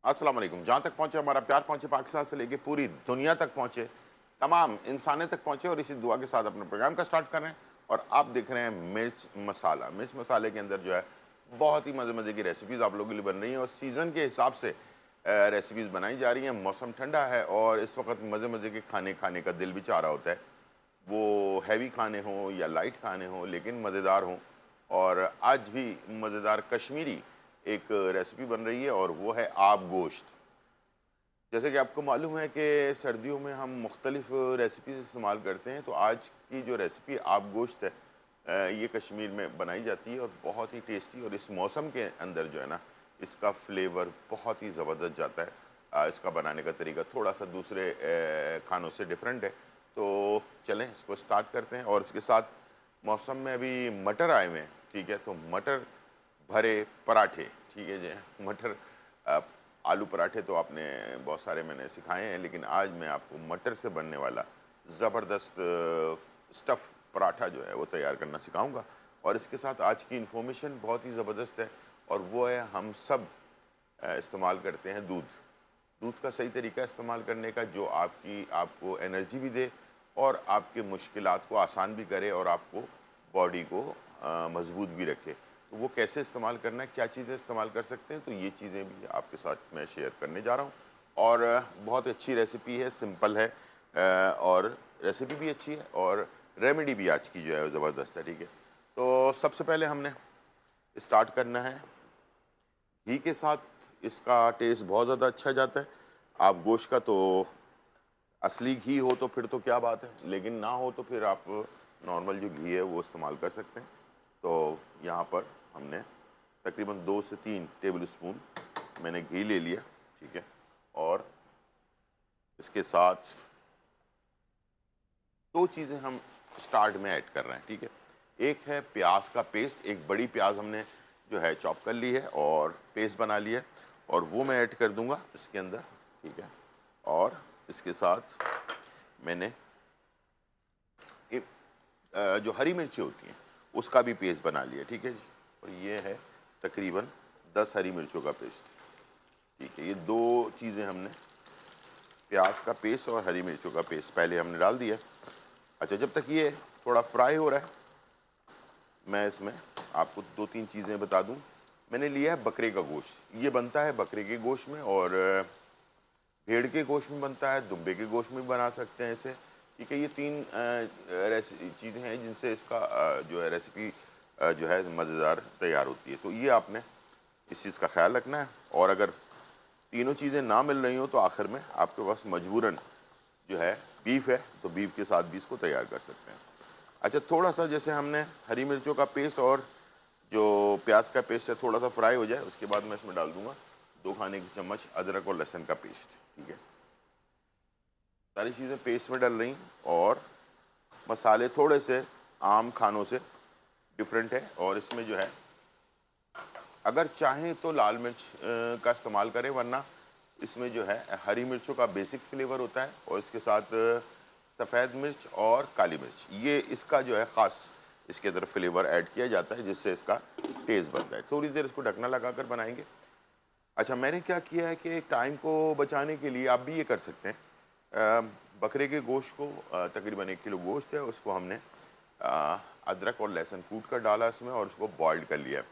अस्सलाम वालेकुम। जहाँ तक पहुँचे हमारा प्यार पहुँचे, पाकिस्तान से लेके पूरी दुनिया तक पहुँचे, तमाम इंसानियत तक पहुँचे और इसी दुआ के साथ अपने प्रोग्राम का स्टार्ट कर रहे हैं। और आप देख रहे हैं मिर्च मसाला। मिर्च मसाले के अंदर जो है बहुत ही मज़े-मज़े की रेसिपीज़ आप लोगों के लिए बन रही हैं और सीज़न के हिसाब से रेसिपीज़ बनाई जा रही हैं। मौसम ठंडा है और इस वक़्त मज़े-मज़े के खाने खाने का दिल भी चाह रहा होता है। वो हैवी खाने हों या लाइट खाने हों लेकिन मज़ेदार हों। और आज भी मज़ेदार कश्मीरी एक रेसिपी बन रही है और वो है आब गोश्त। जैसे कि आपको मालूम है कि सर्दियों में हम मुख्तलिफ़ रेसिपीज़ इस्तेमाल करते हैं, तो आज की जो रेसिपी आब गोश्त है ये कश्मीर में बनाई जाती है और बहुत ही टेस्टी और इस मौसम के अंदर जो है ना, इसका फ्लेवर बहुत ही ज़बरदस्त जाता है। इसका बनाने का तरीका थोड़ा-सा दूसरे खानों से डिफरेंट है। तो चलें इसको स्टार्ट करते हैं और इसके साथ मौसम में अभी मटर आए हुए हैं, ठीक है? तो मटर भरे पराठे, ठीक है जी। मटर अ, आलू पराठे तो आपने बहुत सारे मैंने सिखाए हैं, लेकिन आज मैं आपको मटर से बनने वाला ज़बरदस्त स्टफ़ पराठा जो है वो तैयार करना सिखाऊँगा। और इसके साथ आज की इन्फॉर्मेशन बहुत ही ज़बरदस्त है और वो है हम सब इस्तेमाल करते हैं दूध। दूध का सही तरीका इस्तेमाल करने का जो आपको एनर्जी भी दे और आपके मुश्किलात को आसान भी करे और आपको बॉडी को मज़बूत भी रखे। तो वो कैसे इस्तेमाल करना है, क्या चीज़ें इस्तेमाल कर सकते हैं, तो ये चीज़ें भी आपके साथ मैं शेयर करने जा रहा हूँ। और बहुत अच्छी रेसिपी है, सिंपल है और रेसिपी भी अच्छी है और रेमेडी भी आज की जो है वो ज़बरदस्त है, ठीक है। तो सबसे पहले हमने स्टार्ट करना है घी के साथ। इसका टेस्ट बहुत ज़्यादा अच्छा जाता है। आप गोश्त का तो असली घी हो तो फिर तो क्या बात है, लेकिन ना हो तो फिर आप नॉर्मल जो घी है वो इस्तेमाल कर सकते हैं। तो यहाँ पर हमने तकरीबन 2 से 3 टेबल स्पून मैंने घी ले लिया, ठीक है। और इसके साथ 2 चीज़ें हम स्टार्ट में ऐड कर रहे हैं, ठीक है। एक है प्याज का पेस्ट, एक बड़ी प्याज हमने जो है चॉप कर ली है और पेस्ट बना लिया है और वो मैं ऐड कर दूंगा इसके अंदर, ठीक है। और इसके साथ मैंने एक जो हरी मिर्ची होती हैं उसका भी पेस्ट बना लिया, ठीक है जी। और ये है तकरीबन 10 हरी मिर्चों का पेस्ट, ठीक है। ये 2 चीज़ें हमने, प्याज का पेस्ट और हरी मिर्चों का पेस्ट पहले हमने डाल दिया। अच्छा, जब तक ये थोड़ा फ्राई हो रहा है मैं इसमें आपको 2-3 चीज़ें बता दूं। मैंने लिया है बकरे का गोश्त। ये बनता है बकरे के गोश्त में और भेड़ के गोश्त में बनता है, दुम्बे के गोश्त में भी बना सकते हैं इसे, ठीक है। ये 3 चीज़ें हैं जिनसे इसका जो है रेसिपी जो है मज़ेदार तैयार होती है। तो ये आपने इस चीज़ का ख़्याल रखना है और अगर तीनों चीज़ें ना मिल रही हों तो आखिर में आपके पास मजबूरन जो है बीफ है, तो बीफ के साथ भी इसको तैयार कर सकते हैं। अच्छा, थोड़ा-सा जैसे हमने हरी मिर्चों का पेस्ट और जो प्याज का पेस्ट है थोड़ा-सा फ्राई हो जाए, उसके बाद मैं इसमें डाल दूँगा 2 खाने की चम्मच अदरक और लहसुन का पेस्ट, ठीक है। सारी चीज़ें पेस्ट में डल रही और मसाले थोड़े से आम खानों से डिफरेंट है और इसमें जो है अगर चाहें तो लाल मिर्च का इस्तेमाल करें, वरना इसमें जो है हरी मिर्चों का बेसिक फ्लेवर होता है और इसके साथ सफ़ेद मिर्च और काली मिर्च, ये इसका जो है ख़ास इसके अंदर फ्लेवर ऐड किया जाता है जिससे इसका टेस्ट बनता है। थोड़ी देर इसको ढकना लगाकर बनाएंगे। अच्छा, मैंने क्या किया है कि टाइम को बचाने के लिए आप भी ये कर सकते हैं। बकरे के गोश्त को तकरीबन 1 किलो गोश्त है, उसको हमने अदरक और लहसुन कूट कर डाला इसमें और उसको बॉइल्ड कर लिया।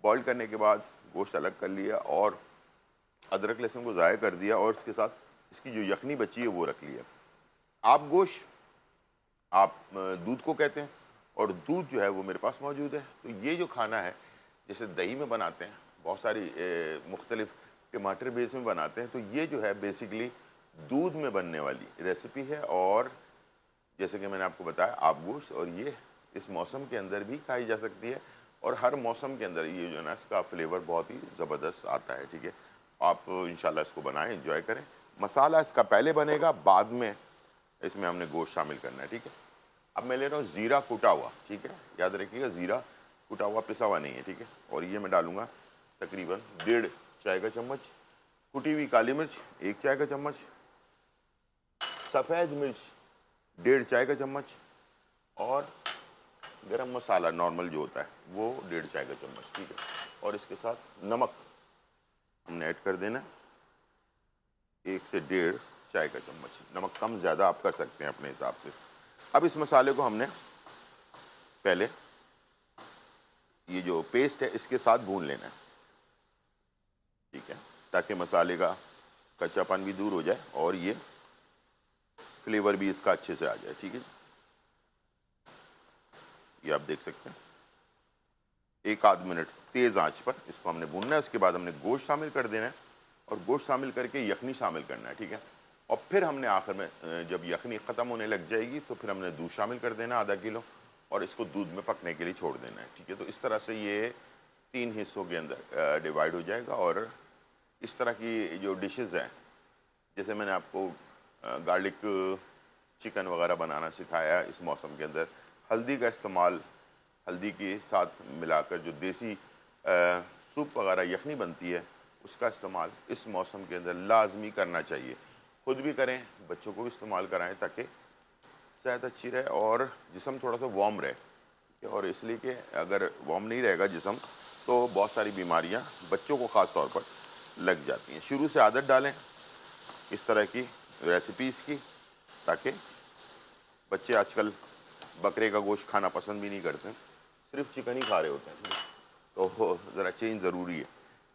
बॉइल्ड करने के बाद गोश्त अलग कर लिया और अदरक लहसुन को ज़ाया कर दिया और इसके साथ इसकी जो यखनी बची है वो रख लिया। आप गोश्त आप दूध को कहते हैं और दूध जो है वो मेरे पास मौजूद है। तो ये जो खाना है जैसे दही में बनाते हैं, बहुत सारी मुख्तलिफ टमाटर बेस में बनाते हैं, तो ये जो है बेसिकली दूध में बनने वाली रेसिपी है। और जैसे कि मैंने आपको बताया आप गोश्त, और ये इस मौसम के अंदर भी खाई जा सकती है और हर मौसम के अंदर ये जो है ना इसका फ्लेवर बहुत ही ज़बरदस्त आता है, ठीक है। आप इंशाल्लाह इसको बनाएं, एंजॉय करें। मसाला इसका पहले बनेगा, बाद में इसमें हमने गोश्त शामिल करना है, ठीक है। अब मैं ले रहा हूँ ज़ीरा कुटा हुआ, ठीक है। याद रखिएगा ज़ीरा कुटा हुआ, पिसा हुआ नहीं है, ठीक है। और ये मैं डालूँगा तकरीबन 1.5 चाय का चम्मच। कुटी हुई काली मिर्च 1 चाय का चम्मच। सफ़ेद मिर्च 1.5 चाय का चम्मच। और गरम मसाला नॉर्मल जो होता है वो 1.5 चाय का चम्मच, ठीक है। और इसके साथ नमक हमने ऐड कर देना है, 1 से 1.5 चाय का चम्मच। नमक कम ज़्यादा आप कर सकते हैं अपने हिसाब से। अब इस मसाले को हमने पहले ये जो पेस्ट है इसके साथ भून लेना है, ठीक है, ताकि मसाले का कच्चापन भी दूर हो जाए और ये फ्लेवर भी इसका अच्छे से आ जाए, ठीक है। ये आप देख सकते हैं 1 आध मिनट तेज़ आंच पर इसको हमने भूनना है। उसके बाद हमने गोश्त शामिल कर देना है और गोश्त शामिल करके यखनी शामिल करना है, ठीक है। और फिर हमने आखिर में जब यखनी ख़त्म होने लग जाएगी तो फिर हमने दूध शामिल कर देना आधा किलो और इसको दूध में पकने के लिए छोड़ देना है, ठीक है। तो इस तरह से ये 3 हिस्सों के अंदर डिवाइड हो जाएगा। और इस तरह की जो डिशेज़ हैं, जैसे मैंने आपको गार्लिक चिकन वगैरह बनाना सिखाया है इस मौसम के अंदर, हल्दी का इस्तेमाल, हल्दी के साथ मिलाकर जो देसी सूप वगैरह यखनी बनती है उसका इस्तेमाल इस मौसम के अंदर लाजमी करना चाहिए। खुद भी करें, बच्चों को भी इस्तेमाल कराएं ताकि सेहत अच्छी रहे और जिस्म थोड़ा सा वार्म रहे, ठीक है। और इसलिए कि अगर वार्म नहीं रहेगा जिस्म तो बहुत सारी बीमारियां बच्चों को ख़ास तौर पर लग जाती हैं। शुरू से आदत डालें इस तरह की रेसिपीज़ की, ताकि बच्चे आजकल बकरे का गोश्त खाना पसंद भी नहीं करते, सिर्फ चिकन ही खा रहे होते हैं, तो ज़रा चेंज ज़रूरी है।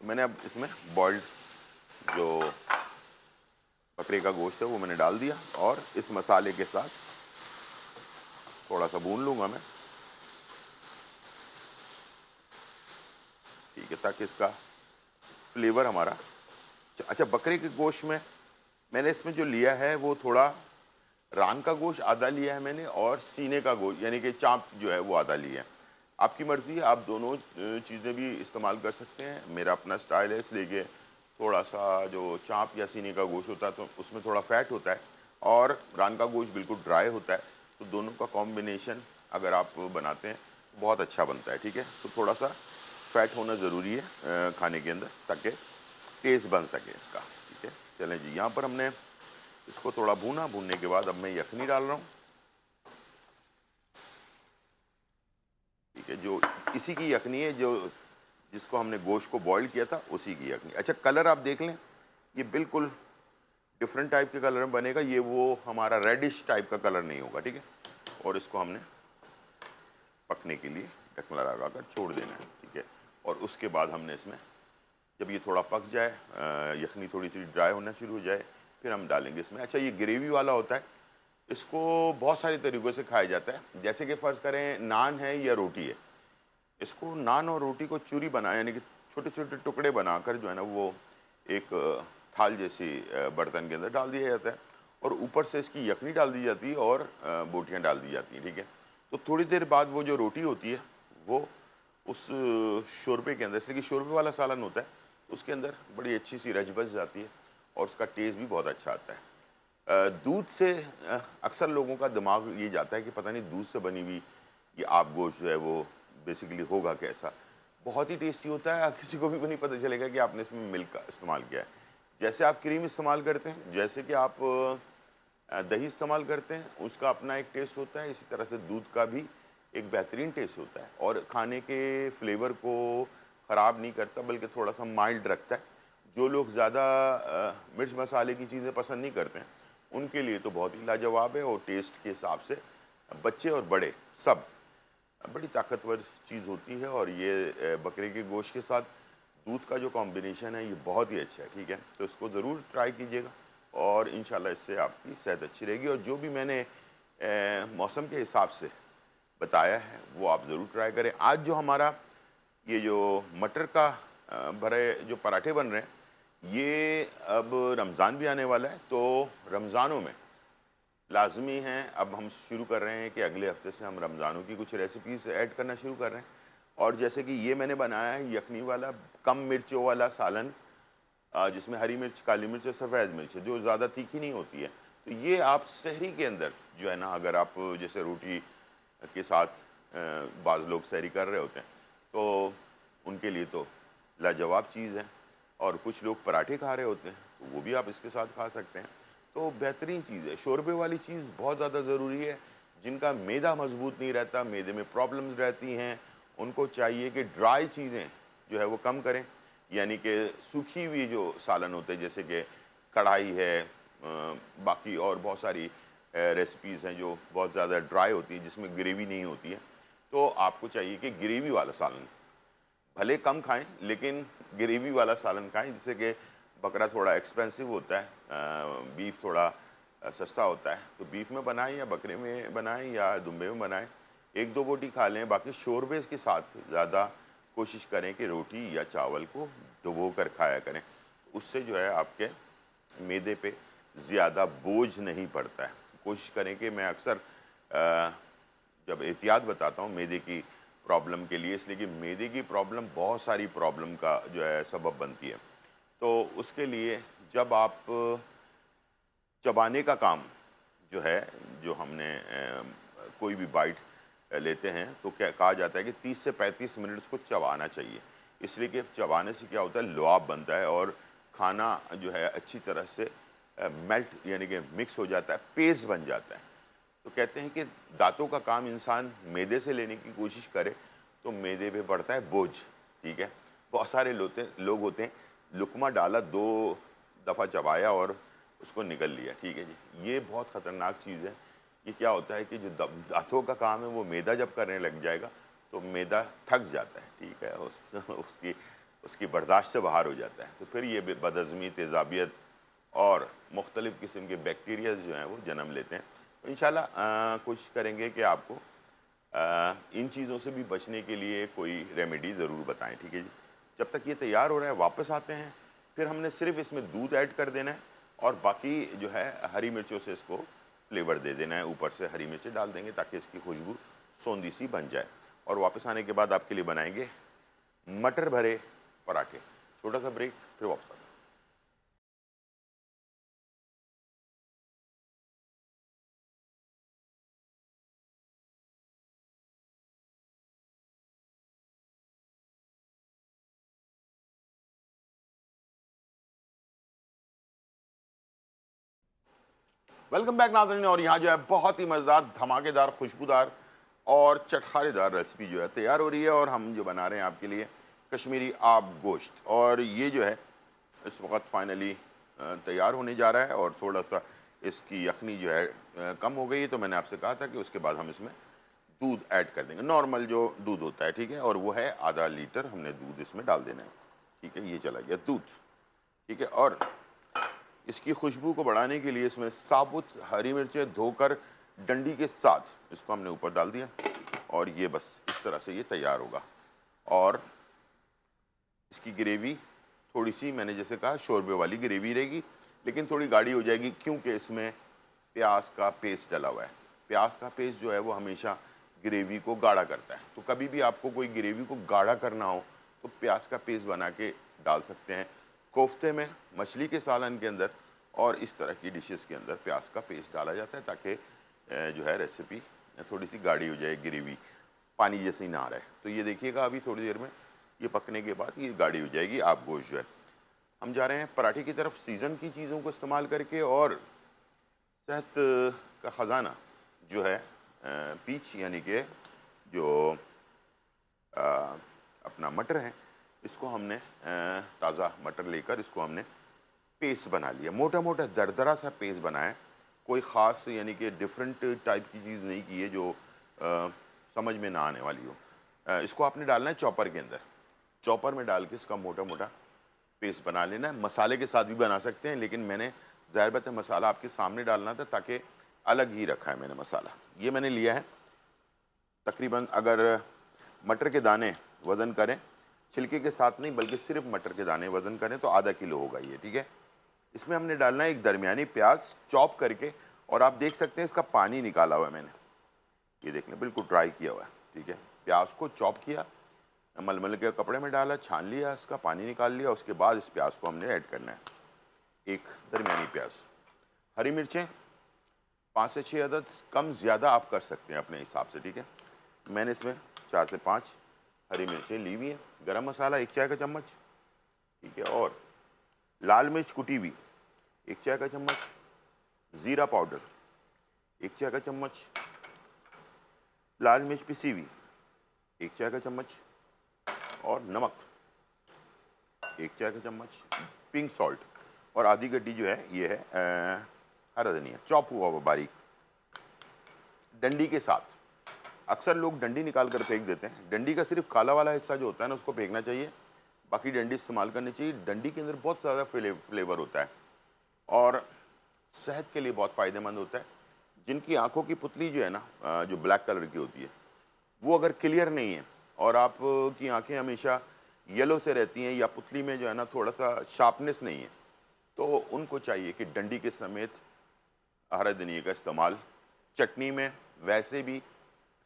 तो मैंने अब इसमें बॉइल्ड जो बकरे का गोश्त है वो मैंने डाल दिया और इस मसाले के साथ थोड़ा सा भून लूँगा मैं, ठीक है, ताकि इसका फ्लेवर हमारा अच्छा। बकरे के गोश्त में मैंने इसमें जो लिया है वो थोड़ा रान का गोश्त आधा लिया है मैंने और सीने का गोश्त यानी कि चाँप जो है वो आधा लिया है। आपकी मर्ज़ी है, आप दोनों चीज़ें भी इस्तेमाल कर सकते हैं। मेरा अपना स्टाइल है इसलिए कि थोड़ा सा जो चाँप या सीने का गोश्त होता है तो उसमें थोड़ा फ़ैट होता है और रान का गोश्त बिल्कुल ड्राई होता है, तो दोनों का कॉम्बिनेशन अगर आप बनाते हैं तो बहुत अच्छा बनता है, ठीक है। तो थोड़ा सा फ़ैट होना ज़रूरी है खाने के अंदर ताकि टेस्ट बन सके इसका, ठीक है। चलें जी, यहाँ पर हमने इसको थोड़ा भूना, भूनने के बाद अब मैं यखनी डाल रहा हूँ, ठीक है। जो इसी की यखनी है जो जिसको हमने गोश्त को बॉईल किया था उसी की यखनी। अच्छा, कलर आप देख लें, ये बिल्कुल डिफरेंट टाइप के कलर में बनेगा, ये वो हमारा रेडिश टाइप का कलर नहीं होगा, ठीक है। और इसको हमने पकने के लिए ढकना लगाकर छोड़ देना है, ठीक है। और उसके बाद हमने इसमें जब ये थोड़ा पक जाए, यखनी थोड़ी सी ड्राई होना शुरू हो जाए, फिर हम डालेंगे इसमें। अच्छा, ये ग्रेवी वाला होता है, इसको बहुत सारे तरीक़ों से खाया जाता है। जैसे कि फ़र्ज़ करें नान है या रोटी है, इसको नान और रोटी को चूरी बना यानी कि छोटे छोटे टुकड़े बनाकर जो है ना वो एक थाल जैसी बर्तन के अंदर डाल दिया जाता है और ऊपर से इसकी यखनी डाल दी जाती है और बोटियाँ डाल दी जाती हैं, ठीक है। तो थोड़ी देर बाद वो जो रोटी होती है वो उस शोरबे के अंदर, इसलिए कि शोरबे वाला सालन होता है, उसके अंदर बड़ी अच्छी सी रच बस जाती है और उसका टेस्ट भी बहुत अच्छा आता है। दूध से अक्सर लोगों का दिमाग ये जाता है कि पता नहीं दूध से बनी हुई ये आप गोश्त जो है वो बेसिकली होगा कैसा। बहुत ही टेस्टी होता है, किसी को भी नहीं पता चलेगा कि आपने इसमें मिल्क का इस्तेमाल किया है। जैसे आप क्रीम इस्तेमाल करते हैं, जैसे कि आप दही इस्तेमाल करते हैं, उसका अपना एक टेस्ट होता है, इसी तरह से दूध का भी एक बेहतरीन टेस्ट होता है और खाने के फ्लेवर को ख़राब नहीं करता बल्कि थोड़ा सा माइल्ड रखता है। जो लोग ज़्यादा मिर्च मसाले की चीज़ें पसंद नहीं करते हैं उनके लिए तो बहुत ही लाजवाब है और टेस्ट के हिसाब से बच्चे और बड़े सब बड़ी ताकतवर चीज़ होती है। और ये बकरे के गोश्त के साथ दूध का जो कॉम्बिनेशन है ये बहुत ही अच्छा है, ठीक है। तो इसको ज़रूर ट्राई कीजिएगा और इंशाल्लाह इससे आपकी सेहत अच्छी रहेगी। और जो भी मैंने मौसम के हिसाब से बताया है वो आप ज़रूर ट्राई करें। आज जो हमारा ये जो मटर का भरे जो पराठे बन रहे हैं, ये अब रमज़ान भी आने वाला है, तो रमज़ानों में लाज़मी हैं, अब हम शुरू कर रहे हैं कि अगले हफ्ते से हम रमज़ानों की कुछ रेसिपीज़ ऐड करना शुरू कर रहे हैं। और जैसे कि ये मैंने बनाया है यखनी वाला कम मिर्चों वाला सालन, जिसमें हरी मिर्च, काली मिर्च और सफ़ेद मिर्च है, जो ज़्यादा तीखी नहीं होती है। तो ये आप सहरी के अंदर जो है ना, अगर आप जैसे रोटी के साथ बाज़ लोग सहरी कर रहे होते हैं तो उनके लिए तो लाजवाब चीज़ है। और कुछ लोग पराठे खा रहे होते हैं तो वो भी आप इसके साथ खा सकते हैं, तो बेहतरीन चीज़ है। शोरबे वाली चीज़ बहुत ज़्यादा ज़रूरी है। जिनका मैदा मजबूत नहीं रहता, मैदे में प्रॉब्लम्स रहती हैं, उनको चाहिए कि ड्राई चीज़ें जो है वो कम करें, यानी कि सूखी हुई जो सालन होते हैं जैसे कि कढ़ाई है, बाकी और बहुत सारी रेसिपीज़ हैं जो बहुत ज़्यादा ड्राई होती हैं, जिसमें ग्रेवी नहीं होती है। तो आपको चाहिए कि ग्रेवी वाला सालन भले कम खाएं, लेकिन ग्रेवी वाला सालन खाएं, जिससे कि बकरा थोड़ा एक्सपेंसिव होता है, बीफ थोड़ा सस्ता होता है। तो बीफ में बनाएं या बकरे में बनाएं या दुम्बे में बनाएं, एक दो बोटी खा लें। बाकी शोरबे के साथ ज़्यादा कोशिश करें कि रोटी या चावल को डुबो कर खाया करें। उससे जो है आपके मैदे पे ज़्यादा बोझ नहीं पड़ता है। कोशिश करें कि मैं अक्सर जब एहतियात बताता हूँ मैदे की प्रॉब्लम के लिए, इसलिए कि मैदे की प्रॉब्लम बहुत सारी प्रॉब्लम का जो है सबब बनती है। तो उसके लिए जब आप चबाने का काम जो है, जो हमने कोई भी बाइट लेते हैं तो क्या कहा जाता है कि 30 से 35 मिनट उसको चबाना चाहिए, इसलिए कि चबाने से क्या होता है, लुआब बनता है और खाना जो है अच्छी तरह से मेल्ट यानी कि मिक्स हो जाता है, पेस्ट बन जाता है। तो कहते हैं कि दांतों का काम इंसान मैदे से लेने की कोशिश करे तो मैदे पे पड़ता है बोझ, ठीक है। बहुत सारे लोग होते हैं, लुकमा डाला, 2 दफ़ा चबाया और उसको निकल लिया, ठीक है जी। ये बहुत ख़तरनाक चीज़ है। ये क्या होता है कि जो दांतों का काम है वो मैदा जब करने लग जाएगा तो मैदा थक जाता है, ठीक है, उसकी उसकी बर्दाश्त से बाहर हो जाता है। तो फिर ये बदहज़मी, तेज़ाबियत और मुख्तलिफ़ किस्म के बैक्टीरियाज जो हैं वो जन्म लेते हैं। तो इंशाल्लाह कोशिश करेंगे कि आपको इन चीज़ों से भी बचने के लिए कोई रेमेडी ज़रूर बताएं, ठीक है जी। जब तक ये तैयार हो रहा है वापस आते हैं, फिर हमने सिर्फ इसमें दूध ऐड कर देना है और बाकी जो है हरी मिर्चों से इसको फ्लेवर दे देना है, ऊपर से हरी मिर्चें डाल देंगे ताकि इसकी खुशबू सौंधी सी बन जाए। और वापस आने के बाद आपके लिए बनाएंगे मटर भरे पराठे। छोटा सा ब्रेक, फिर वापस आते हैं। वेलकम बैक नाज़रीन। और यहाँ जो है बहुत ही मज़ेदार, धमाकेदार, खुशबूदार और चटखारेदार रेसिपी जो है तैयार हो रही है और हम जो बना रहे हैं आपके लिए कश्मीरी आब गोश्त। और ये जो है इस वक्त फाइनली तैयार होने जा रहा है और थोड़ा सा इसकी यखनी जो है कम हो गई है, तो मैंने आपसे कहा था कि उसके बाद हम इसमें दूध ऐड कर देंगे, नॉर्मल जो दूध होता है, ठीक है। और वो है आधा लीटर हमने दूध इसमें डाल देना है, ठीक है। ये चला गया दूध, ठीक है। और इसकी खुशबू को बढ़ाने के लिए इसमें साबुत हरी मिर्चें धोकर डंडी के साथ इसको हमने ऊपर डाल दिया और ये बस इस तरह से ये तैयार होगा। और इसकी ग्रेवी थोड़ी सी, मैंने जैसे कहा, शोरबे वाली ग्रेवी रहेगी, लेकिन थोड़ी गाढ़ी हो जाएगी क्योंकि इसमें प्याज का पेस्ट डला हुआ है। प्याज का पेस्ट जो है वो हमेशा ग्रेवी को गाढ़ा करता है। तो कभी भी आपको कोई ग्रेवी को गाढ़ा करना हो तो प्याज का पेस्ट बना के डाल सकते हैं। कोफ्ते में, मछली के सालन के अंदर और इस तरह की डिशेस के अंदर प्याज का पेस्ट डाला जाता है ताकि जो है रेसिपी थोड़ी सी गाढ़ी हो जाए, ग्रेवी पानी जैसी ना रहे। तो ये देखिएगा अभी थोड़ी देर में ये पकने के बाद ये गाढ़ी हो जाएगी आप गोश्त जो है। हम जा रहे हैं पराठे की तरफ, सीज़न की चीज़ों को इस्तेमाल करके। और सेहत का ख़जाना जो है पीच यानी कि जो अपना मटर है, इसको हमने ताज़ा मटर लेकर इसको हमने पेस्ट बना लिया, मोटा मोटा दरदरा सा पेस्ट बनाया। कोई ख़ास यानी कि डिफरेंट टाइप की चीज़ नहीं की है जो समझ में ना आने वाली हो। इसको आपने डालना है चॉपर के अंदर, चॉपर में डाल के इसका मोटा मोटा पेस्ट बना लेना है। मसाले के साथ भी बना सकते हैं, लेकिन मैंने ज़ाहिर बात है मसाला आपके सामने डालना था ताकि अलग ही रखा है मैंने मसाला। ये मैंने लिया है तकरीबन, अगर मटर के दाने वज़न करें, छिलके के साथ नहीं बल्कि सिर्फ मटर के दाने वज़न करें तो आधा किलो होगा ये, ठीक है। इसमें हमने डालना है एक दरमियानी प्याज चॉप करके, और आप देख सकते हैं इसका पानी निकाला हुआ है मैंने, ये देख लें बिल्कुल ड्राई किया हुआ है, ठीक है। प्याज को चॉप किया, मलमल के कपड़े में डाला, छान लिया, इसका पानी निकाल लिया। उसके बाद इस प्याज को हमने ऐड करना है, एक दरमियानी प्याज। हरी मिर्चें 5 से 6 अदद, कम ज़्यादा आप कर सकते हैं अपने हिसाब से, ठीक है। मैंने इसमें 4 से 5 हरी मिर्चें ली हुई हैं। गरम मसाला 1 चाय का चम्मच, ठीक है। और लाल मिर्च कुटी हुई 1 चाय का चम्मच, ज़ीरा पाउडर 1 चाय का चम्मच, लाल मिर्च पिसी हुई 1 चाय का चम्मच, और नमक 1 चाय का चम्मच, पिंक सॉल्ट और आधी गड्डी जो है ये है हरा धनिया चॉप हुआ हुआ बारीक, डंडी के साथ। अक्सर लोग डंडी निकाल कर फेंक देते हैं। डंडी का सिर्फ काला वाला हिस्सा जो होता है ना उसको फेंकना चाहिए, बाकी डंडी इस्तेमाल करनी चाहिए। डंडी के अंदर बहुत ज़्यादा फ्लेवर होता है और सेहत के लिए बहुत फ़ायदेमंद होता है। जिनकी आंखों की पुतली जो है ना जो ब्लैक कलर की होती है, वो अगर क्लियर नहीं है और आप की आंखें हमेशा येलो से रहती हैं या पुतली में जो है ना थोड़ा सा शार्पनेस नहीं है, तो उनको चाहिए कि डंडी के समेत हरा धनिया का इस्तेमाल चटनी में, वैसे भी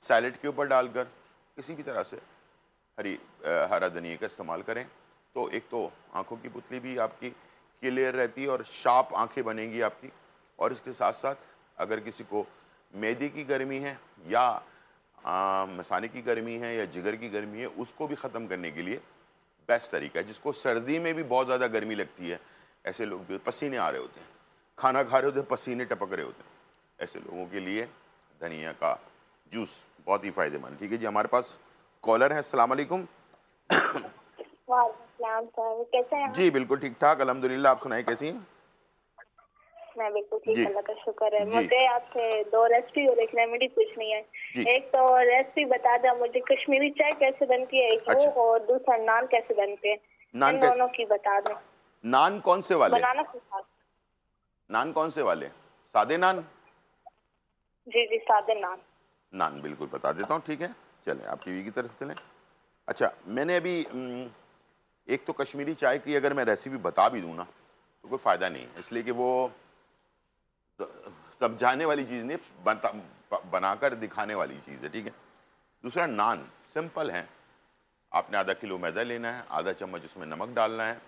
सैलेड के ऊपर डालकर किसी भी तरह से हरा धनिया का इस्तेमाल करें। तो एक तो आंखों की पुतली भी आपकी क्लियर रहती है और शार्प आंखें बनेंगी आपकी। और इसके साथ साथ अगर किसी को मैदे की गर्मी है या मसाने की गर्मी है या जिगर की गर्मी है, उसको भी ख़त्म करने के लिए बेस्ट तरीका है। जिसको सर्दी में भी बहुत ज़्यादा गर्मी लगती है, ऐसे लोग भी पसीने आ रहे होते हैं, खाना खा रहे होते हैं, पसीने टपक रहे होते हैं, ऐसे लोगों के लिए धनिया का जूस बहुत ही फ़ायदेमंद। ठीक है जी, हमारे पास कॉलर है। अस्सलाम वालेकुम। वालेकुम सर, कैसे हैं आप? जी बिल्कुल ठीक ठाक अल्हम्दुलिल्लाह, आप सुनाएं कैसी हैं? मैं बिल्कुल ठीक, जी अल्लाह का शुक्र है। जी मुझे आपसे 2 रेसिपी और एक रेमेडी पूछनी है। जी। एक तो रेसिपी बता दो मुझे, कश्मीरी चाय कैसे बनती है एक वो, अच्छा, और दूसरा नान कैसे बनते हैं, नान इन कैसे? दोनों की बता दो। नान कौन से वाले? बनाना सिखा। नान कौन से वाले? सादे नान? जी जी, सादे नान। नान बिल्कुल बता देता हूँ। ठीक है, चलें आप टीवी की तरफ चलें। अच्छा, मैंने अभी एक तो कश्मीरी चाय की अगर मैं रेसिपी बता भी दूँ ना तो कोई फ़ायदा नहीं है, इसलिए कि वो समझाने वाली चीज़ नहीं, बनाकर दिखाने वाली चीज़ है। ठीक है। दूसरा, नान सिंपल है। आपने आधा किलो मैदा लेना है, आधा चम्मच उसमें नमक डालना है,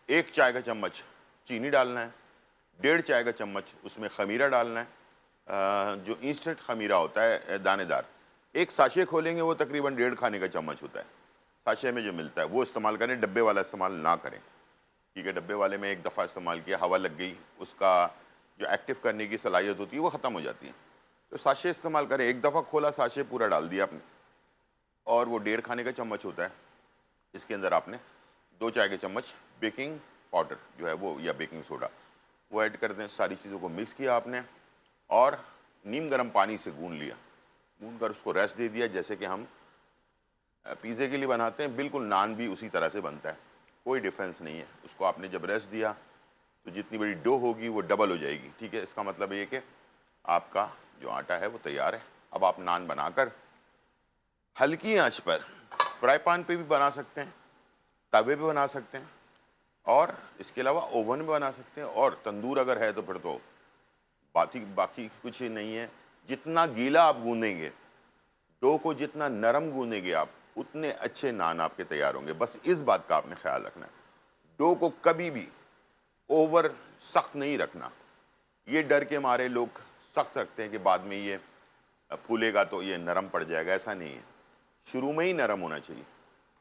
1 चाय का चम्मच चीनी डालना है, 1.5 चाय का चम्मच उसमें खमीरा डालना है, जो इंस्टेंट खमीरा होता है दानेदार, एक साशे खोलेंगे वो तकरीबन 1.5 खाने का चम्मच होता है। साशे में जो मिलता है वो इस्तेमाल करें, डब्बे वाला इस्तेमाल ना करें। ठीक है, डब्बे वाले में एक दफ़ा इस्तेमाल किया, हवा लग गई, उसका जो एक्टिव करने की सलाहियत होती है वो ख़त्म हो जाती है। तो साशे इस्तेमाल करें, एक दफ़ा खोला साशे पूरा डाल दिया आपने, और वो 1.5 खाने का चम्मच होता है। इसके अंदर आपने 2 चाय के चम्मच बेकिंग पाउडर जो है वो, या बेकिंग सोडा, वो ऐड कर दें। सारी चीज़ों को मिक्स किया आपने और नीम गर्म पानी से गूंद लिया, गूंद कर उसको रेस्ट दे दिया, जैसे कि हम पिज़्ज़े के लिए बनाते हैं, बिल्कुल नान भी उसी तरह से बनता है, कोई डिफरेंस नहीं है। उसको आपने जब रेस्ट दिया तो जितनी बड़ी डो होगी वो डबल हो जाएगी। ठीक है, इसका मतलब ये कि आपका जो आटा है वो तैयार है। अब आप नान बनाकर हल्की आंच पर, फ्राई पैन पे भी बना सकते हैं, तवे पे बना सकते हैं, और इसके अलावा ओवन में बना सकते हैं, और तंदूर अगर है तो फिर तो बाकी कुछ ही नहीं है। जितना गीला आप गूंदेंगे डो को, जितना नरम गूंदेंगे आप, उतने अच्छे नान आपके तैयार होंगे। बस इस बात का आपने ख्याल रखना है, डो को कभी भी ओवर सख्त नहीं रखना। ये डर के मारे लोग सख्त रखते हैं कि बाद में ये फूलेगा तो ये नरम पड़ जाएगा, ऐसा नहीं है। शुरू में ही नरम होना चाहिए,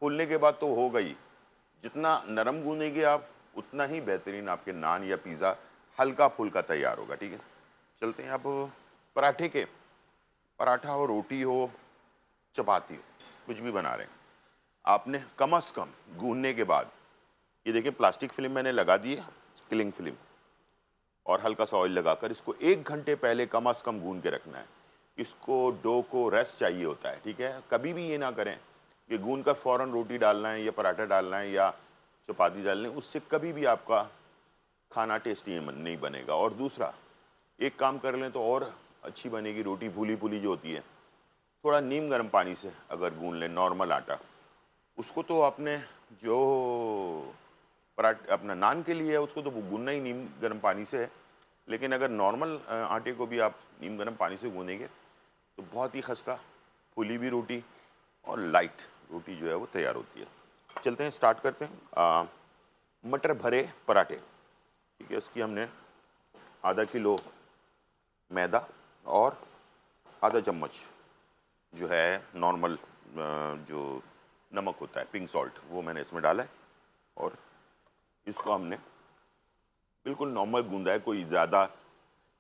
फूलने के बाद तो होगा ही। जितना नरम गूंदेंगे आप, उतना ही बेहतरीन आपके नान या पिज़्ज़ा हल्का फुल्का तैयार होगा। ठीक है, चलते हैं अब पराठे के। पराठा हो, रोटी हो, चपाती हो, कुछ भी बना रहे हैं, आपने कम से कम गूंदने के बाद, ये देखिए प्लास्टिक फिल्म मैंने लगा दी है, किलिंग फिल्म, और हल्का सा ऑयल लगाकर इसको 1 घंटे पहले कम से कम गूंद के रखना है। इसको डो को रेस्ट चाहिए होता है। ठीक है, कभी भी ये ना करें कि गूंद कर फ़ौरन रोटी डालना है या पराठा डालना है या चपाती डालनी है, उससे कभी भी आपका खाना टेस्टी नहीं बनेगा। और दूसरा, एक काम कर लें तो और अच्छी बनेगी रोटी, फूली फूली जो होती है। थोड़ा नीम गर्म पानी से अगर गूंद लें, नॉर्मल आटा, उसको तो आपने जो अपना नान के लिए है उसको तो गूंदना ही नीम गर्म पानी से है, लेकिन अगर नॉर्मल आटे को भी आप नीम गर्म पानी से गूंदेंगे तो बहुत ही खस्ता फूली हुई रोटी और लाइट रोटी जो है वो तैयार होती है। चलते हैं, स्टार्ट करते हैं। मटर भरे पराठे। ठीक है, उसकी हमने आधा किलो मैदा और आधा चम्मच जो है नॉर्मल जो नमक होता है, पिंक सॉल्ट, वो मैंने इसमें डाला है, और इसको हमने बिल्कुल नॉर्मल गूंदा है, कोई ज़्यादा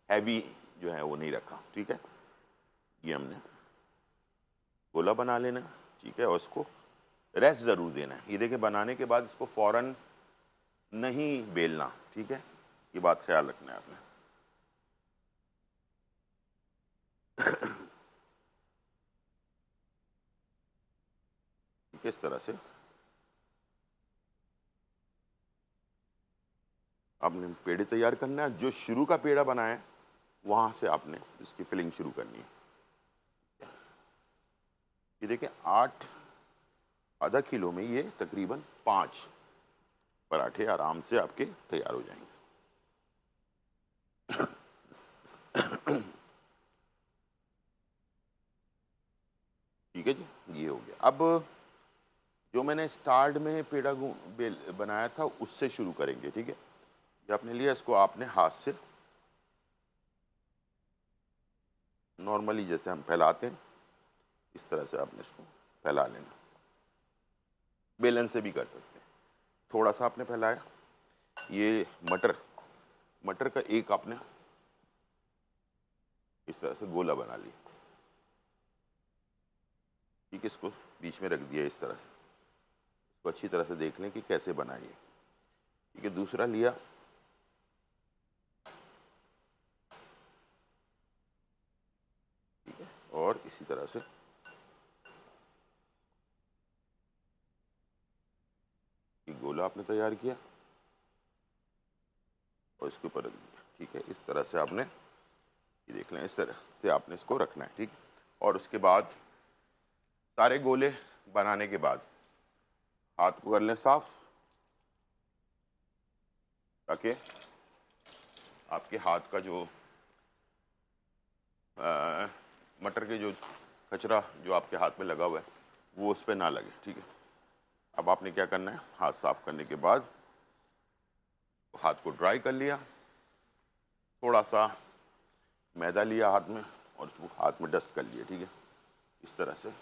हैवी जो है वो नहीं रखा। ठीक है, ये हमने गोला बना लेना। ठीक है, और इसको रेस्ट ज़रूर देना है। ये देखिए, बनाने के बाद इसको फ़ौरन नहीं बेलना। ठीक है, ये बात ख्याल रखना है आपने। किस तरह से आपने पेड़े तैयार करना है, जो शुरू का पेड़ा बनाया है वहां से आपने इसकी फिलिंग शुरू करनी है। ये देखिए 8 आधा किलो में ये तकरीबन 5 पराठे आराम से आपके तैयार हो जाएंगे। ठीक है जी, ये हो गया। अब जो मैंने स्टार्ट में पेड़ा बेल बनाया था उससे शुरू करेंगे। ठीक है, जो आपने लिया इसको आपने हाथ से नॉर्मली जैसे हम फैलाते हैं इस तरह से आपने इसको फैला लेना। बेलन से भी कर सकते हैं। थोड़ा सा आपने फैलाया, ये मटर का एक आपने इस तरह से गोला बना लिया। ठीक है, इसको बीच में रख दिया इस तरह से। इसको अच्छी तरह से देख लें कि कैसे बनाइए। ठीक है, दूसरा लिया, ठीक है, और इसी तरह से एक गोला आपने तैयार किया और इसके ऊपर रख दिया। ठीक है, इस तरह से आपने ये देख लें, इस तरह से आपने इसको रखना है। ठीक, और उसके बाद सारे गोले बनाने के बाद हाथ को कर लें साफ, ताकि आपके हाथ का जो मटर के जो कचरा जो आपके हाथ में लगा हुआ है वो उस पर ना लगे। ठीक है, अब आपने क्या करना है, हाथ साफ करने के बाद हाथ को ड्राई कर लिया, थोड़ा सा मैदा लिया हाथ में और उसको हाथ में डस्ट कर लिया। ठीक है, इस तरह से।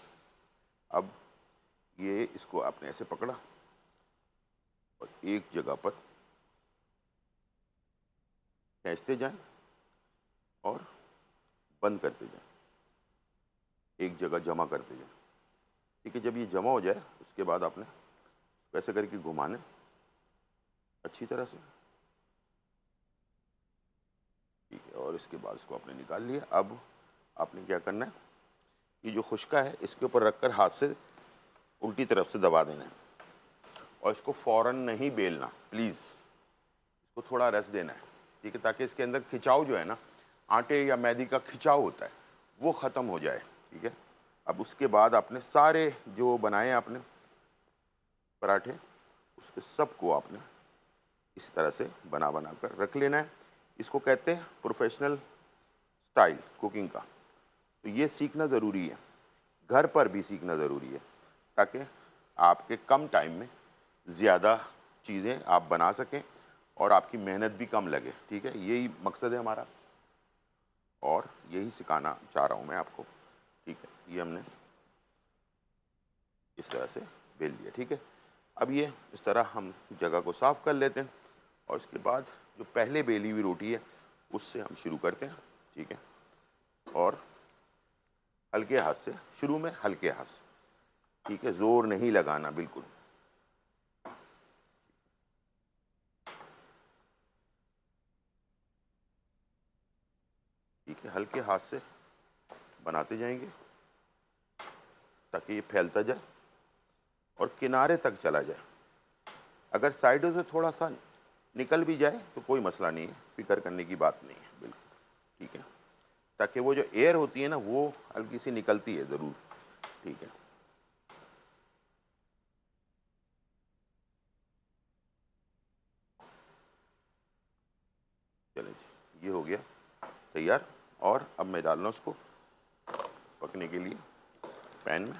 अब ये इसको आपने ऐसे पकड़ा और एक जगह पर खींचते जाएं और बंद करते जाएं, एक जगह जमा करते जाएं। ठीक है, जब ये जमा हो जाए उसके बाद आपने वैसे करके घुमाने अच्छी तरह से। ठीक है, और इसके बाद इसको आपने निकाल लिया। अब आपने क्या करना है, ये जो खुश्का है इसके ऊपर रखकर हाथ से उल्टी तरफ से दबा देना है और इसको फ़ौरन नहीं बेलना, प्लीज़ इसको थोड़ा रेस्ट देना है। ठीक है, ताकि इसके अंदर खिंचाव जो है ना, आटे या मैदे का खिंचाव होता है, वो ख़त्म हो जाए। ठीक है, अब उसके बाद आपने सारे जो बनाए आपने पराठे उसके सब को आपने इसी तरह से बना बना कर रख लेना है। इसको कहते हैं प्रोफेशनल स्टाइल कुकिंग का। तो ये सीखना ज़रूरी है, घर पर भी सीखना ज़रूरी है, ताकि आपके कम टाइम में ज़्यादा चीज़ें आप बना सकें और आपकी मेहनत भी कम लगे। ठीक है, यही मकसद है हमारा और यही सिखाना चाह रहा हूँ मैं आपको। ठीक है, ये हमने इस तरह से बेल लिया। ठीक है, अब ये इस तरह हम जगह को साफ़ कर लेते हैं और इसके बाद जो पहले बेली हुई रोटी है उससे हम शुरू करते हैं। ठीक है, और हल्के हाथ से शुरू में, हल्के हाथ से। ठीक है, ज़ोर नहीं लगाना बिल्कुल। ठीक है, हल्के हाथ से बनाते जाएंगे ताकि ये फैलता जाए और किनारे तक चला जाए। अगर साइडों से थोड़ा सा निकल भी जाए तो कोई मसला नहीं है, फिक्र करने की बात नहीं है बिल्कुल। ठीक है, ताकि वो जो एयर होती है ना वो हल्की सी निकलती है ज़रूर। ठीक है, चले जी, ये हो गया तैयार। और अब मैं डाल रहा हूँ उसको पकने के लिए पैन में।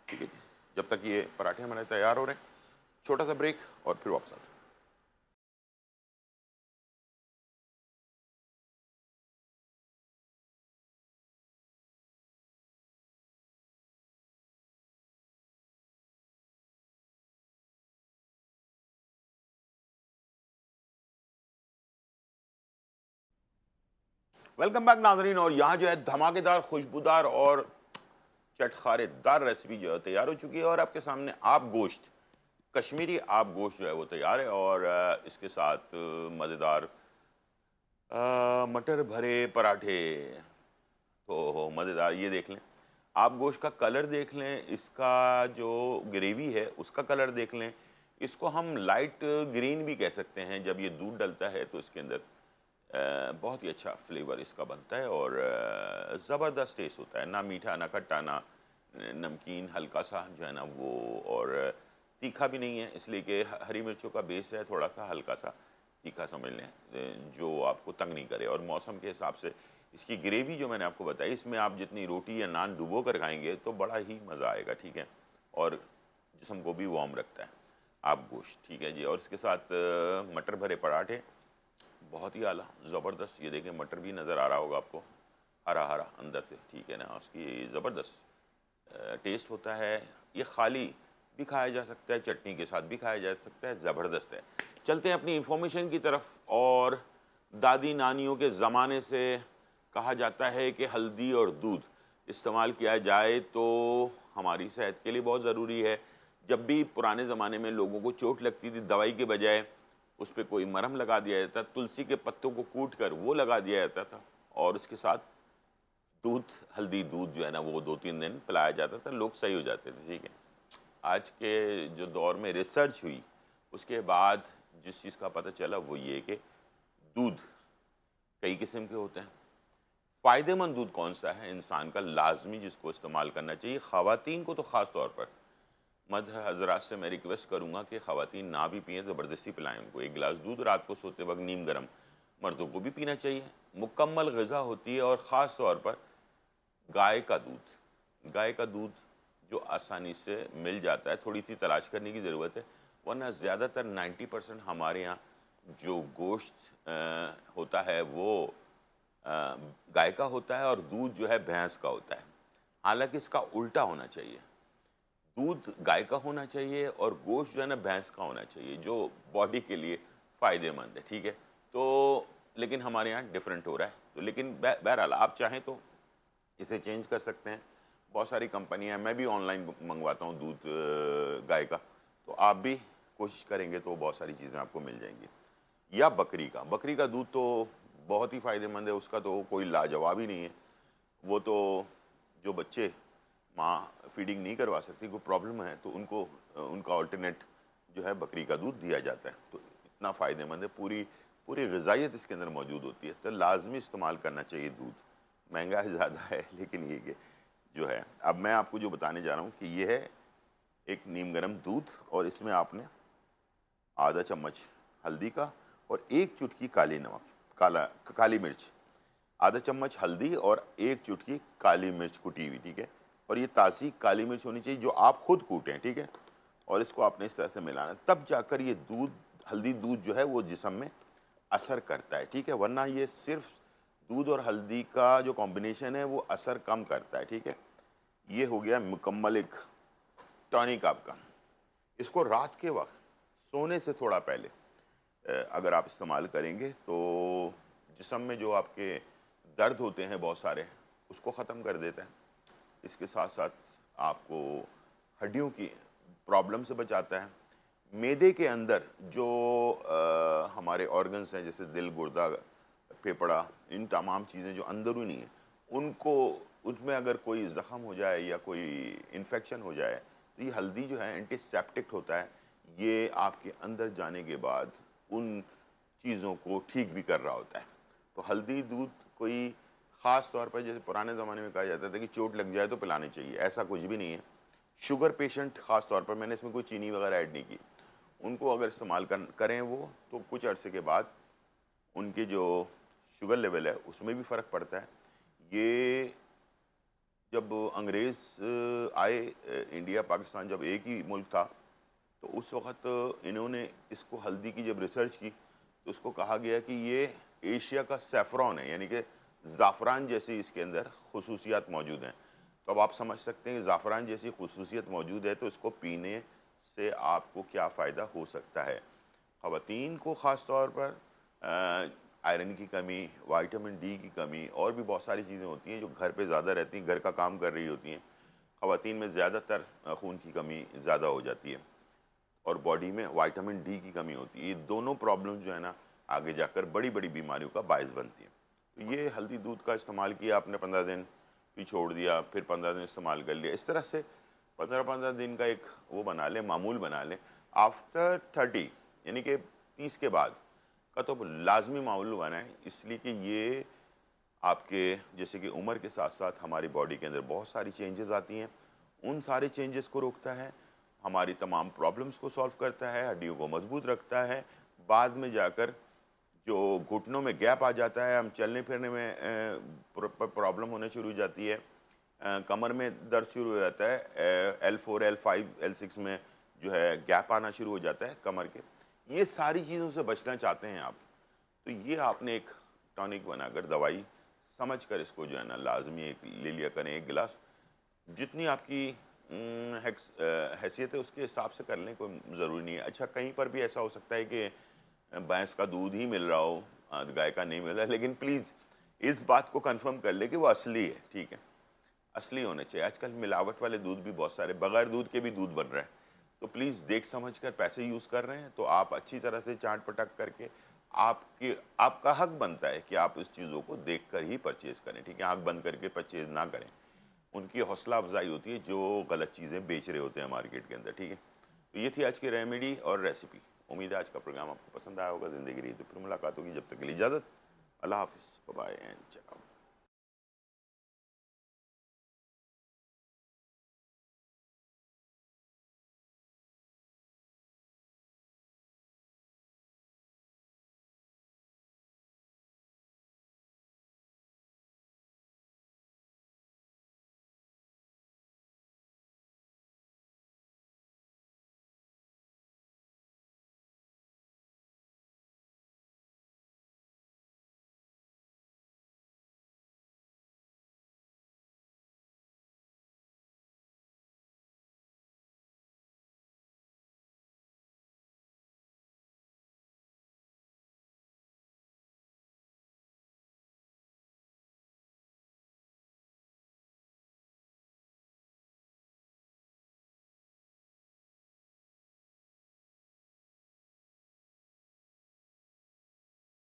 ठीक है जी, जब तक ये पराठे हमारे तैयार हो रहे हैं, छोटा सा ब्रेक और फिर वापस आते हैं। वेलकम बैक नाजरीन। और यहाँ जो है धमाकेदार, खुशबूदार और चटखारेदार रेसिपी जो है तैयार हो चुकी है और आपके सामने आप गोश्त कश्मीरी आप गोश्त जो है वो तैयार है और इसके साथ मज़ेदार मटर भरे पराठे। तो मज़ेदार, ये देख लें आप, गोश्त का कलर देख लें, इसका जो ग्रेवी है उसका कलर देख लें। इसको हम लाइट ग्रीन भी कह सकते हैं। जब ये दूध डलता है तो इसके अंदर बहुत ही अच्छा फ्लेवर इसका बनता है और ज़बरदस्त टेस्ट होता है। ना मीठा ना खट्टा ना नमकीन, हल्का सा जो है ना वो, और तीखा भी नहीं है इसलिए कि हरी मिर्चों का बेस है, थोड़ा सा हल्का सा तीखा समझ लें, जो आपको तंग नहीं करे। और मौसम के हिसाब से इसकी ग्रेवी जो मैंने आपको बताई, इसमें आप जितनी रोटी या नान डुबो कर खाएंगे तो बड़ा ही मज़ा आएगा, ठीक है। और जिस्म को भी वार्म रखता है आप गोश्त, ठीक है जी। और इसके साथ मटर भरे पराठे, बहुत ही आला, ज़बरदस्त। ये देखें मटर भी नज़र आ रहा होगा आपको, हरा हरा अंदर से, ठीक है ना। उसकी ज़बरदस्त टेस्ट होता है। ये खाली भी खाया जा सकता है, चटनी के साथ भी खाया जा सकता है, ज़बरदस्त है। चलते हैं अपनी इंफॉर्मेशन की तरफ। और दादी नानियों के ज़माने से कहा जाता है कि हल्दी और दूध इस्तेमाल किया जाए तो हमारी सेहत के लिए बहुत ज़रूरी है। जब भी पुराने ज़माने में लोगों को चोट लगती थी, दवाई के बजाय उस पर कोई मरहम लगा दिया जाता, तुलसी के पत्तों को कूट कर वो लगा दिया जाता था और उसके साथ दूध, हल्दी दूध जो है ना वो 2-3 दिन पिलाया जाता था, लोग सही हो जाते थे, ठीक है। आज के जो दौर में रिसर्च हुई उसके बाद जिस चीज़ का पता चला वो ये कि दूध कई किस्म के होते हैं। फ़ायदेमंद दूध कौन सा है इंसान का लाजमी जिसको इस्तेमाल करना चाहिए, ख़वातीन को तो ख़ास तौर पर। मर्द हज़रात से मैं रिक्वेस्ट करूँगा कि ख़वातीन ना भी पिएँ, ज़बरदस्ती पिलाएँ उनको। एक गिलास दूध रात को सोते वक्त नीम गर्म, मर्दों को भी पीना चाहिए। मुकम्मल ग़िज़ा होती है। और ख़ास तौर पर गाय का दूध, गाय का दूध जो आसानी से मिल जाता है, थोड़ी सी तलाश करने की ज़रूरत है, वरना ज़्यादातर 90% हमारे यहाँ जो गोश्त होता है वो गाय का होता है और दूध जो है भैंस का होता है। हालांकि इसका उल्टा होना चाहिए, दूध गाय का होना चाहिए और गोश्त जो है ना भैंस का होना चाहिए, जो बॉडी के लिए फ़ायदेमंद है, ठीक है। तो लेकिन हमारे यहाँ डिफरेंट हो रहा है। तो लेकिन बहरहाल आप चाहें तो इसे चेंज कर सकते हैं। बहुत सारी कंपनियां, मैं भी ऑनलाइन मंगवाता हूँ दूध गाय का, तो आप भी कोशिश करेंगे तो बहुत सारी चीज़ें आपको मिल जाएंगी। या बकरी का दूध तो बहुत ही फ़ायदेमंद है, उसका तो कोई लाजवाब ही नहीं है। वो तो जो बच्चे माँ फीडिंग नहीं करवा सकती, कोई प्रॉब्लम है, तो उनको उनका अल्टरनेट जो है बकरी का दूध दिया जाता है। तो इतना फ़ायदेमंद है, पूरी पूरी ग़िज़ाइयत इसके अंदर मौजूद होती है। तो लाजमी इस्तेमाल करना चाहिए दूध। महंगा ज़्यादा है लेकिन ये कि जो है, अब मैं आपको जो बताने जा रहा हूँ कि ये है एक नीम गर्म दूध और इसमें आपने आधा चम्मच हल्दी का और एक चुटकी काली नमक, काली मिर्च, आधा चम्मच हल्दी और एक चुटकी काली मिर्च कुटी हुई, ठीक है। और ये ताज़ी काली मिर्च होनी चाहिए जो आप खुद कूटें, ठीक है। और इसको आपने इस तरह से मिलाना, तब जाकर ये दूध, हल्दी दूध जो है वो जिस्म में असर करता है, ठीक है। वरना ये सिर्फ दूध और हल्दी का जो कॉम्बिनेशन है वो असर कम करता है, ठीक है। ये हो गया मुकम्मल एक टॉनिक आपका। इसको रात के वक्त सोने से थोड़ा पहले अगर आप इस्तेमाल करेंगे तो जिस्म में जो आपके दर्द होते हैं बहुत सारे, उसको ख़त्म कर देता है। इसके साथ साथ आपको हड्डियों की प्रॉब्लम से बचाता है। मैदे के अंदर जो हमारे ऑर्गन्स हैं जैसे दिल, गुर्दा, फेफड़ा, इन तमाम चीज़ें जो अंदरूनी हैं, उनको, उसमें अगर कोई ज़ख़म हो जाए या कोई इन्फेक्शन हो जाए तो ये हल्दी जो है एंटीसेप्टिक होता है। ये आपके अंदर जाने के बाद उन चीज़ों को ठीक भी कर रहा होता है। तो हल्दी दूध कोई ख़ास तौर पर, जैसे पुराने ज़माने में कहा जाता था कि चोट लग जाए तो पिलानी चाहिए, ऐसा कुछ भी नहीं है। शुगर पेशेंट ख़ास तौर पर, मैंने इसमें कोई चीनी वगैरह ऐड नहीं की, उनको अगर इस्तेमाल करें वो, तो कुछ अरसे के बाद उनके जो शुगर लेवल है उसमें भी फ़र्क पड़ता है। ये जब अंग्रेज़ आए, इंडिया पाकिस्तान जब एक ही मुल्क था, तो उस वक़्त इन्होंने इसको, हल्दी की जब रिसर्च की तो उसको कहा गया कि ये एशिया का सैफ़रॉन है, यानी कि ज़ाफ़रान जैसी इसके अंदर ख़ुसूसियात मौजूद हैं। तो अब आप समझ सकते हैं कि ज़ाफ़रान जैसी ख़ुसूसियत मौजूद है तो इसको पीने से आपको क्या फ़ायदा हो सकता है। ख़वातीन को ख़ास तौर पर आयरन की कमी, विटामिन डी की कमी और भी बहुत सारी चीज़ें होती हैं जो घर पे ज़्यादा रहती हैं, घर का काम कर रही होती हैं। ख़वातीन में ज़्यादातर खून की कमी ज़्यादा हो जाती है। और बॉडी में विटामिन डी की कमी होती है। ये दोनों प्रॉब्लम जो है ना आगे जाकर बड़ी बड़ी बीमारियों का बायस बनती है। तो ये हल्दी दूध का इस्तेमाल किया आपने, 15 दिन भी छोड़ दिया, फिर 15 दिन इस्तेमाल कर लिया, इस तरह से 15-15 दिन का एक वो बना लें, मामूल बना लें। आफ्टर 30 यानी कि 30 के बाद का तो लाजमी मामूल बनाएं, इसलिए कि ये आपके जैसे कि उम्र के साथ साथ हमारी बॉडी के अंदर बहुत सारी चेंजेस आती हैं, उन सारे चेंजेस को रोकता है, हमारी तमाम प्रॉब्लम्स को सॉल्व करता है, हड्डियों को मजबूत रखता है। बाद में जाकर जो घुटनों में गैप आ जाता है, हम चलने फिरने में प्रॉब्लम होने शुरू हो जाती है, कमर में दर्द शुरू हो जाता है, L4 L5 L6 में जो है गैप आना शुरू हो जाता है कमर के। ये सारी चीज़ों से बचना चाहते हैं आप, तो ये आपने एक टॉनिक बनाकर दवाई समझ कर इसको जो है ना लाजमी एक ले लिया करें, एक गिलास। जितनी आपकी हैसियत है उसके हिसाब से कर लें, कोई ज़रूरी नहीं है। अच्छा, कहीं पर भी ऐसा हो सकता है कि भैंस का दूध ही मिल रहा हो, गाय का नहीं मिल रहा है, लेकिन प्लीज़ इस बात को कंफर्म कर ले कि वो असली है, ठीक है, असली होने चाहिए। आजकल मिलावट वाले दूध भी बहुत सारे, बगैर दूध के भी दूध बन रहा है, तो प्लीज़ देख समझ कर पैसे यूज़ कर रहे हैं तो आप अच्छी तरह से चाट पटक करके, आपके आपका हक बनता है कि आप इस चीज़ों को देख कर ही परचेज़ करें, ठीक है, आँख बंद करके परचेज़ ना करें। उनकी हौसला अफजाई होती है जो गलत चीज़ें बेच रहे होते हैं मार्केट के अंदर, ठीक है। तो ये थी आज की रेमेडी और रेसिपी। उम्मीद है आज का प्रोग्राम आपको पसंद आया होगा। ज़िंदगी रही तो फिर मुलाकात होगी, जब तक के लिए इजाज़त, अल्लाह हाफ़िज़, बाय एंड